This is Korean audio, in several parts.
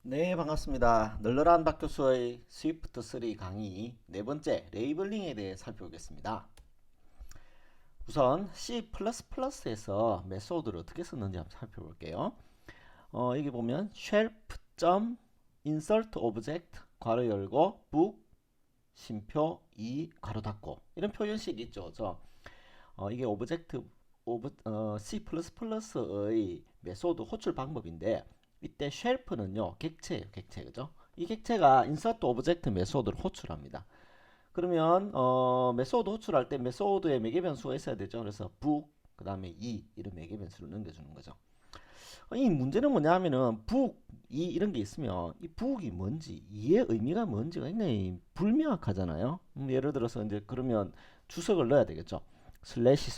네, 반갑습니다. 널널한 박교수의 스위프트 3 강의 네 번째 레이블링에 대해 살펴보겠습니다. 우선 C++에서 메소드를 어떻게 썼는지 한번 살펴볼게요. 여기 보면 shelf.insert object 괄호 열고 book 심표 2 괄호 닫고 이런 표현식이 있죠. 이게 C++의 메소드 호출 방법인데 이때 쉘프는요 객체예요. 객체. 그죠? 이 객체가 insert object 메소드를 호출합니다. 그러면 메소드 호출할 때 메소드에 매개 변수가 있어야 되죠. 그래서 book 그 다음에 이런 매개 변수를 넘겨주는 거죠. 이 문제는 뭐냐면은 book 이런 게 있으면 이 book이 뭔지 이의 의미가 뭔지가 굉장히 불명확하잖아요. 예를 들어서 이제 그러면 주석을 넣어야 되겠죠. 슬래시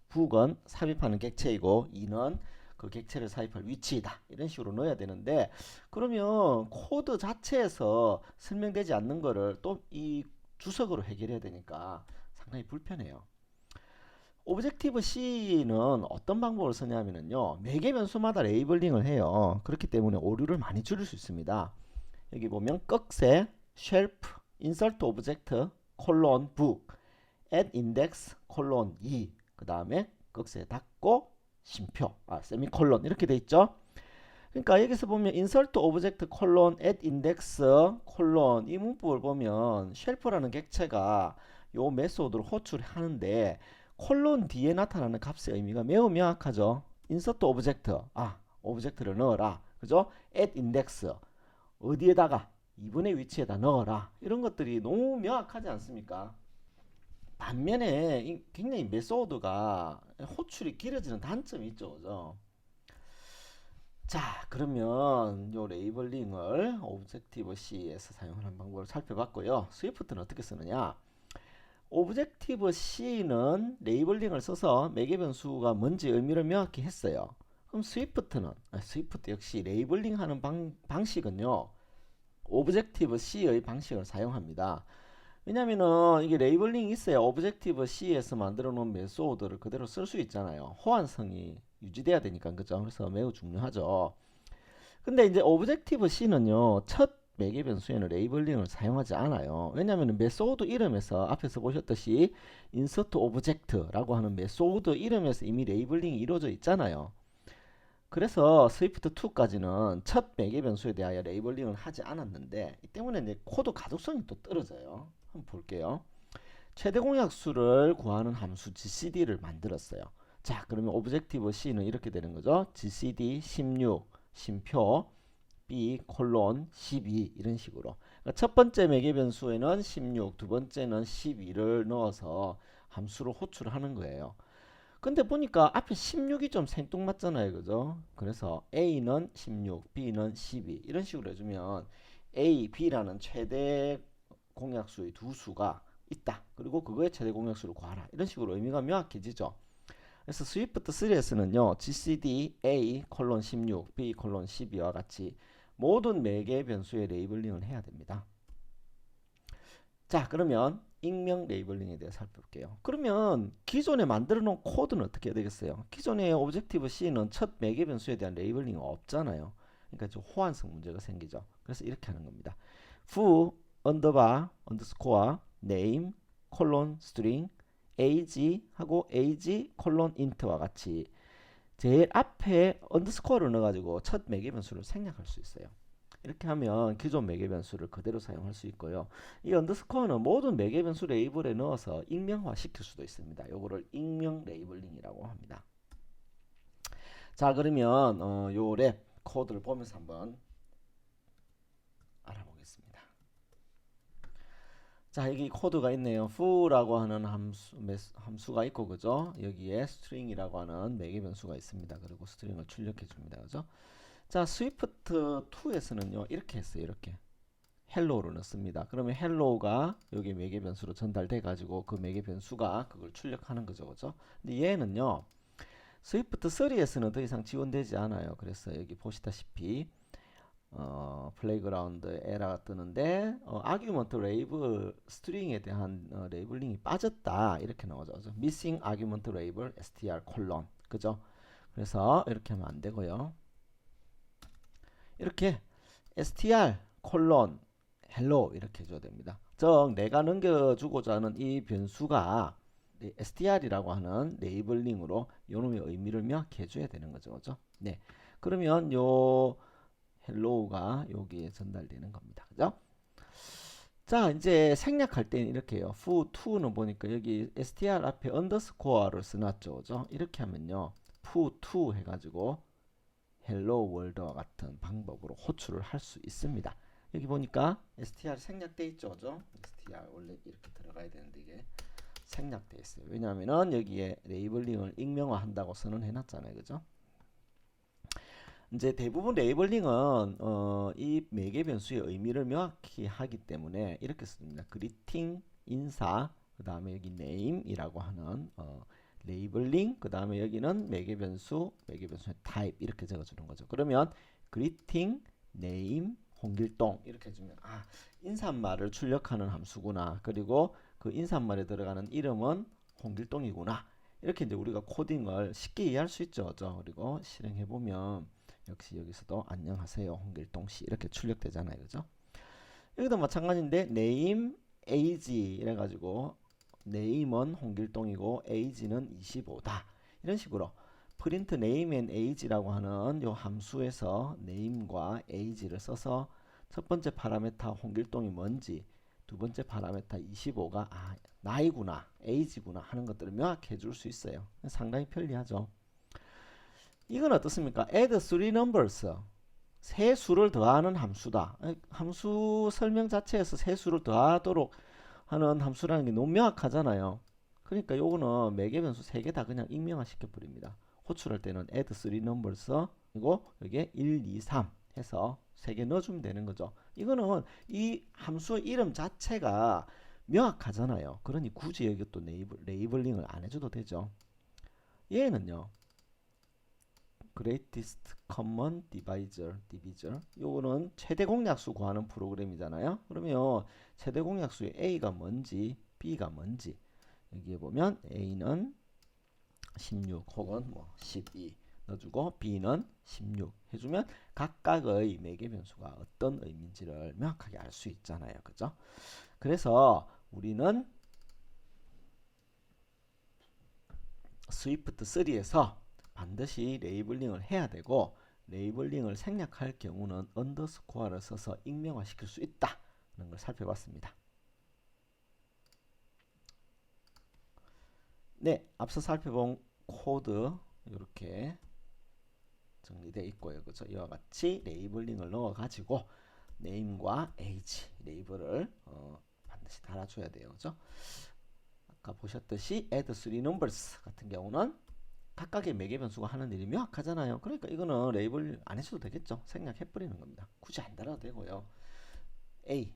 book은 삽입하는 객체이고 이는 그 객체를 삽입할 위치이다. 이런 식으로 넣어야 되는데 그러면 코드 자체에서 설명되지 않는 거를 또 이 주석으로 해결해야 되니까 상당히 불편해요. 오브젝티브 C는 어떤 방법을 쓰냐면요. 매개 변수마다 레이블링을 해요. 그렇기 때문에 오류를 많이 줄일 수 있습니다. 여기 보면 꺽쇠 shelf insert object 콜론 book add index 콜론 2 그 다음에 꺽쇠 닫고 심표 세미콜론 이렇게 돼 있죠. 그러니까 여기서 보면 insert object 콜론 add index 콜론 이 문법을 보면 shelf라는 객체가 요 메소드를 호출하는데 콜론 뒤에 나타나는 값의 의미가 매우 명확하죠. insert object 오브젝트를 넣어라. 그죠? add index 어디에다가 2분의 위치에다 넣어라. 이런 것들이 너무 명확하지 않습니까? 반면에 굉장히 메소드가 호출이 길어지는 단점이 있죠. 그죠? 자, 그러면 요 레이블링을 오브젝티브 C에서 사용하는 방법을 살펴봤고요. 스위프트는 어떻게 쓰느냐? 오브젝티브 C는 레이블링을 써서 매개 변수가 뭔지 의미를 명확히 했어요. 그럼 스위프트 역시 레이블링 하는 방식은요. 오브젝티브 C의 방식을 사용합니다. 왜냐면은 이게 레이블링이 있어야 오브젝티브 C에서 만들어 놓은 메소드를 그대로 쓸 수 있잖아요. 호환성이 유지돼야 되니까. 그죠? 그래서 매우 중요하죠. 근데 이제 오브젝티브 C는요. 첫 매개 변수에는 레이블링을 사용하지 않아요. 왜냐하면 메소드 이름에서 앞에서 보셨듯이 insert object라고 하는 메소드 이름에서 이미 레이블링이 이루어져 있잖아요. 그래서 스위프트 2까지는 첫 매개 변수에 대하여 레이블링을 하지 않았는데 이 때문에 이제 코드 가독성이 또 떨어져요. 한번 볼게요. 최대 공약수를 구하는 함수 GCD를 만들었어요. 자, 그러면 오브젝티브 C는 이렇게 되는 거죠. GCD 16 심표 B 콜론 12 이런 식으로. 그러니까 첫 번째 매개 변수에는 16, 두 번째는 12를 넣어서 함수로 호출하는 거예요. 근데 보니까 앞에 16이 좀 생뚱맞잖아요. 그죠? 그래서 A는 16, B는 12 이런 식으로 해주면 A, B라는 최대 공약수의 두 수가 있다. 그리고 그거의 최대 공약수를 구하라. 이런 식으로 의미가 명확해지죠. 그래서 스위프트 3에서는요. GCD A 콜론 16, B 콜론 12와 같이 모든 매개 변수의 레이블링을 해야 됩니다. 자, 그러면 익명 레이블링에 대해 살펴볼게요. 그러면 기존에 만들어 놓은 코드는 어떻게 해야 되겠어요? 기존의 오브젝티브 C는 첫 매개 변수에 대한 레이블링이 없잖아요. 그러니까 좀 호환성 문제가 생기죠. 그래서 이렇게 하는 겁니다. foo 언더바 언더스코어 name 콜론 string ag 하고 ag 콜론 int와 같이 제일 앞에 언더스코어를 넣어가지고 첫 매개 변수를 생략할 수 있어요. 이렇게 하면 기존 매개 변수를 그대로 사용할 수 있고요. 이 언더스코어는 모든 매개 변수 레이블에 넣어서 익명화 시킬 수도 있습니다. 요거를 익명 레이블링이라고 합니다. 자, 그러면 요 랩 코드를 보면서 한번 알아보겠습니다. 자, 여기 코드가 있네요. foo라고 하는 함수가 있고, 그죠? 여기에 string이라고 하는 매개 변수가 있습니다. 그리고 스트링을 출력해 줍니다. 그죠? 자, 스위프트 2에서는요, 이렇게 했어요. 이렇게. 헬로우를 넣습니다. 그러면 헬로우가 여기 매개 변수로 전달돼 가지고 그 매개 변수가 그걸 출력하는 거죠. 그죠? 근데 얘는요. 스위프트 3에서는 더 이상 지원되지 않아요. 그래서 여기 보시다시피 플레이그라운드 에러가 뜨는데 아규먼트 레이블 스트링에 대한 레이블링이 빠졌다. 이렇게 나오죠. 그죠? missing argument label str 콜론. 그죠? 그래서 이렇게 하면 안 되고요. 이렇게 str 콜론 hello 이렇게 해줘야 됩니다. 즉 내가 넘겨주고자 하는 이 변수가 str이라고 하는 레이블링으로 요놈의 의미를 명확히 해줘야 되는 거죠. 그죠? 네. 그러면 요 hello가 여기에 전달되는 겁니다. 그죠? 자, 이제 생략할 때는 이렇게 해요. foo2는 보니까 여기 str 앞에 언더스코어를 써놨죠. 그죠? 이렇게 하면요. foo2 해가지고 hello world와 같은 방법으로 호출을 할 수 있습니다. 여기 보니까 str 생략돼 있죠. 그죠? str 원래 이렇게 들어가야 되는데 이게 생략돼 있어요. 왜냐하면은 여기에 레이블링을 익명화 한다고 선언해 놨잖아요. 그죠? 이제 대부분 레이블링은 이 매개 변수의 의미를 명확히 하기 때문에 이렇게 씁니다. 그리팅, 인사, 그 다음에 여기 name이라고 하는 레이블링, 그 다음에 여기는 매개 변수의 타입 이렇게 적어주는 거죠. 그러면 그리팅, name, 홍길동 이렇게 해주면 아 인사말을 출력하는 함수구나. 그리고 그 인사말에 들어가는 이름은 홍길동이구나. 이렇게 이제 우리가 코딩을 쉽게 이해할 수 있죠. 그죠? 그리고 실행해 보면 역시 여기서도 안녕하세요 홍길동씨 이렇게 출력되잖아요. 그죠? 여기도 마찬가지인데 name age 이래가지고 name은 홍길동이고 age는 25다 이런 식으로 print name and age라고 하는 요 함수에서 name과 age를 써서 첫 번째 파라메타 홍길동이 뭔지 두 번째 파라메타 25가 아 나이구나 age구나 하는 것들을 명확히 해줄 수 있어요. 상당히 편리하죠. 이건 어떻습니까? add three numbers 세 수를 더하는 함수다. 함수 설명 자체에서 세 수를 더하도록 하는 함수라는 게 너무 명확하잖아요. 그러니까 요거는 매개 변수 세 개 다 그냥 익명화 시켜버립니다. 호출할 때는 add three numbers 그리고 여기에 1, 2, 3 해서 세 개 넣어주면 되는 거죠. 이거는 이 함수의 이름 자체가 명확하잖아요. 그러니 굳이 여기 또 레이블링을 안 해줘도 되죠. 얘는요. greatest common divisor 요거는 최대 공약수 구하는 프로그램이잖아요. 그러면 최대 공약수의 A가 뭔지 B가 뭔지 여기에 보면 A는 16 혹은 뭐 12 넣어주고 B는 16 해주면 각각의 매개 변수가 어떤 의미인지를 명확하게 알 수 있잖아요. 그죠? 그래서 우리는 스위프트 3에서 반드시 레이블링을 해야 되고 레이블링을 생략할 경우는 언더스코어를 써서 익명화 시킬 수 있다는 걸 살펴봤습니다. 네, 앞서 살펴본 코드 이렇게 정리되어 있고요. 그렇죠? 이와 같이 레이블링을 넣어 가지고 name과 age 레이블을 반드시 달아줘야 돼요. 그렇죠? 아까 보셨듯이 add three numbers 같은 경우는 각각의 매개 변수가 하는 일이 명확하잖아요. 그러니까 이거는 레이블 안 해줘도 되겠죠. 생략해버리는 겁니다. 굳이 안 달아도 되고요. A,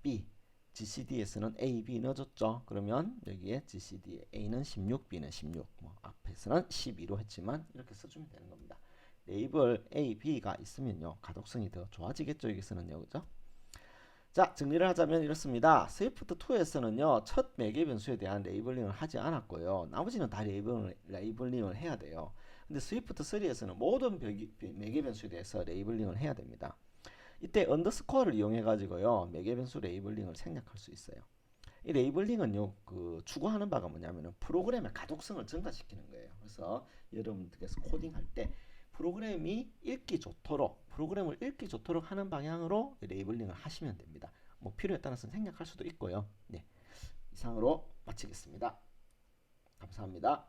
B, GCD에서는 A, B 넣어줬죠. 그러면 여기에 GCD에 A는 16, B는 16. 뭐 앞에서는 12로 했지만 이렇게 써주면 되는 겁니다. 레이블 A, B가 있으면요. 가독성이 더 좋아지겠죠. 여기서는요. 그죠? 자, 정리를 하자면 이렇습니다. 스위프트 2에서는요, 첫 매개 변수에 대한 레이블링을 하지 않았고요. 나머지는 다 레이블링을 해야 돼요. 근데 스위프트 3에서는 모든 매개 변수에 대해서 레이블링을 해야 됩니다. 이때 언더스코어를 이용해 가지고요, 매개 변수 레이블링을 생략할 수 있어요. 이 레이블링은요, 추구하는 바가 뭐냐면은 프로그램의 가독성을 증가시키는 거예요. 그래서 여러분들께서 코딩할 때 프로그램을 읽기 좋도록 하는 방향으로 레이블링을 하시면 됩니다. 뭐 필요에 따라서 생략할 수도 있고요. 네, 이상으로 마치겠습니다. 감사합니다.